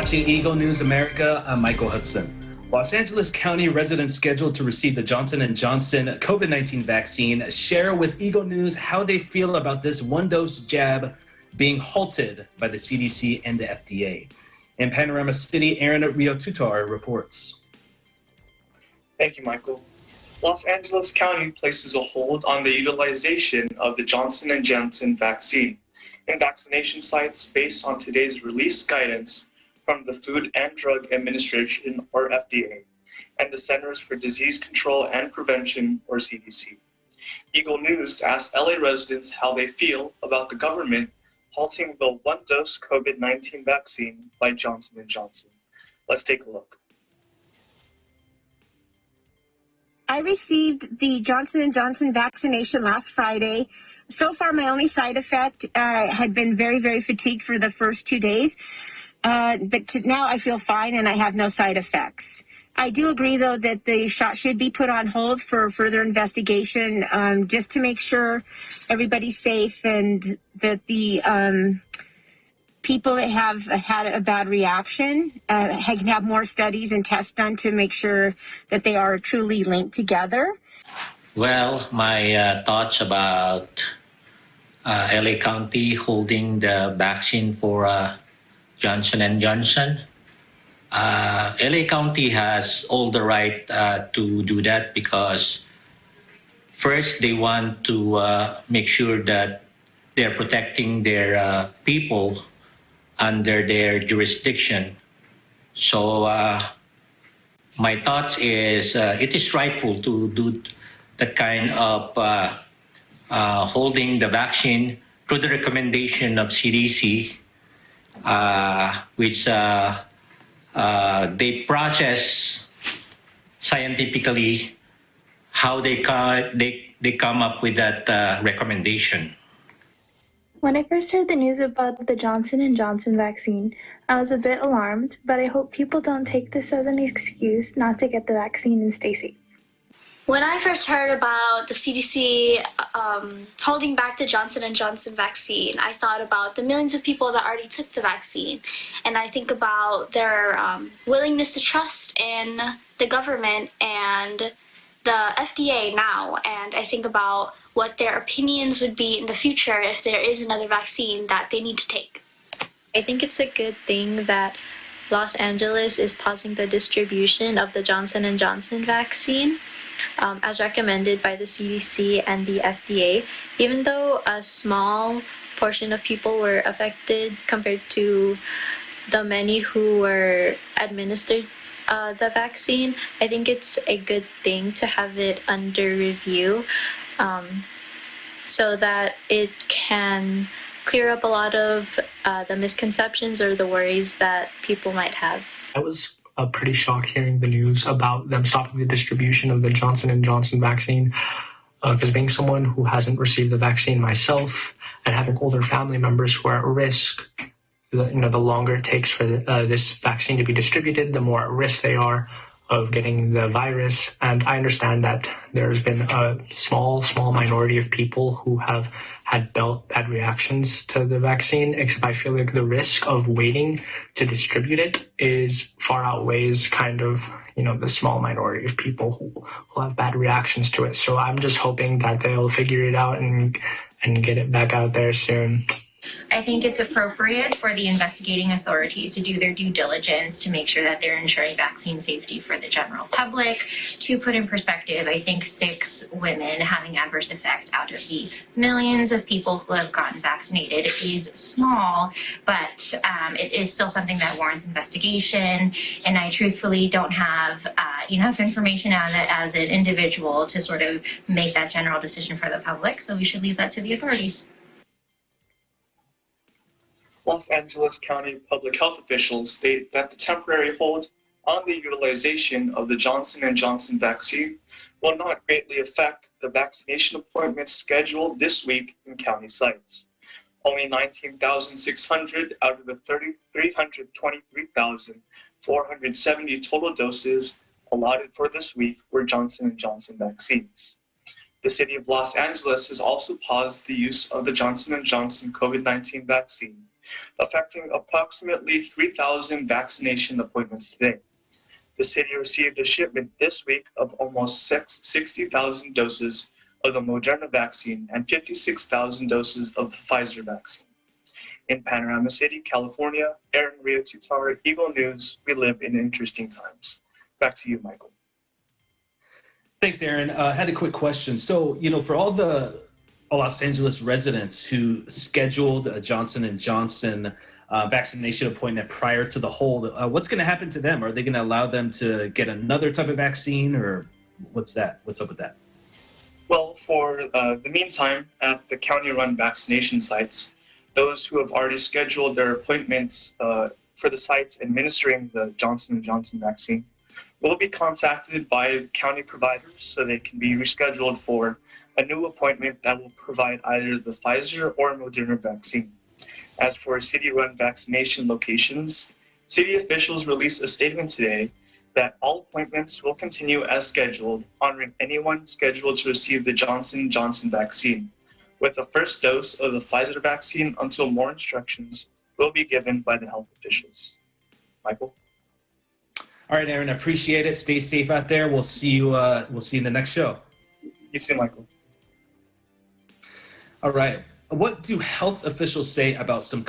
watching Eagle News America. I'm Michael Hudson. Los Angeles County residents scheduled to receive the Johnson & Johnson COVID-19 vaccine share with Eagle News how they feel about this one-dose jab being halted by the CDC and the FDA. In Panorama City, Aaron Reotutar reports. Thank you, Michael. Los Angeles County places a hold on the utilization of the Johnson & Johnson vaccine in vaccination sites based on today's released guidance from the Food and Drug Administration, or FDA, and the Centers for Disease Control and Prevention, or CDC. Eagle News asked LA residents how they feel about the government halting the one-dose COVID-19 vaccine by Johnson & Johnson. Let's take a look. I received the Johnson & Johnson vaccination last Friday. So far, my only side effect had been very, very fatigued for the first 2 days. But now I feel fine and I have no side effects. I do agree, though, that the shot should be put on hold for further investigation, just to make sure everybody's safe and that the people that have had a bad reaction can have more studies and tests done to make sure that they are truly linked together. Well, my thoughts about LA County holding the vaccine for Johnson & Johnson. LA County has all the right to do that because first they want to make sure that they're protecting their people under their jurisdiction. So my thoughts is it is rightful to do that kind of holding the vaccine to the recommendation of CDC, which they process scientifically how they come up with that recommendation. When I first heard the news about the Johnson & Johnson vaccine, I was a bit alarmed, but I hope people don't take this as an excuse not to get the vaccine and stay safe. When I first heard about the CDC holding back the Johnson & Johnson vaccine, I thought about the millions of people that already took the vaccine. And I think about their willingness to trust in the government and the FDA now. And I think about what their opinions would be in the future if there is another vaccine that they need to take. I think it's a good thing that Los Angeles is pausing the distribution of the Johnson & Johnson vaccine. As recommended by the CDC and the FDA, even though a small portion of people were affected compared to the many who were administered the vaccine, I think it's a good thing to have it under review so that it can clear up a lot of the misconceptions or the worries that people might have. I was pretty shocked hearing the news about them stopping the distribution of the Johnson & Johnson vaccine, because being someone who hasn't received the vaccine myself and having older family members who are at risk, the longer it takes for this vaccine to be distributed, the more at risk they are of getting the virus. And I understand that there's been a small minority of people who have had bad reactions to the vaccine, except I feel like the risk of waiting to distribute it far outweighs kind of, the small minority of people who have bad reactions to it. So I'm just hoping that they'll figure it out and get it back out there soon. I think it's appropriate for the investigating authorities to do their due diligence to make sure that they're ensuring vaccine safety for the general public. To put in perspective, I think 6 women having adverse effects out of the millions of people who have gotten vaccinated is small, but it is still something that warrants investigation. And I truthfully don't have enough information on it as an individual to sort of make that general decision for the public. So we should leave that to the authorities. Los Angeles County public health officials state that the temporary hold on the utilization of the Johnson & Johnson vaccine will not greatly affect the vaccination appointments scheduled this week in county sites. Only 19,600 out of the 323,470 total doses allotted for this week were Johnson & Johnson vaccines. The city of Los Angeles has also paused the use of the Johnson & Johnson COVID-19 vaccine affecting approximately 3,000 vaccination appointments today. The city received a shipment this week of almost 60,000 doses of the Moderna vaccine and 56,000 doses of the Pfizer vaccine. In Panorama City, California, Aaron Reotutar, Eagle News, we live in interesting times. Back to you, Michael. Thanks, Aaron. I had a quick question. So, for all the Los Angeles residents who scheduled a Johnson & Johnson vaccination appointment prior to the hold, what's going to happen to them? Are they going to allow them to get another type of vaccine, or what's up with that? Well, for the meantime, at the county-run vaccination sites, those who have already scheduled their appointments for the sites administering the Johnson & Johnson vaccine will be contacted by county providers so they can be rescheduled for a new appointment that will provide either the Pfizer or Moderna vaccine. As for city-run vaccination locations, city officials released a statement today that all appointments will continue as scheduled, honoring anyone scheduled to receive the Johnson & Johnson vaccine, with the first dose of the Pfizer vaccine until more instructions will be given by the health officials. Michael? All right, Aaron, I appreciate it. Stay safe out there. We'll see you in the next show. You too, Michael. All right. What do health officials say about some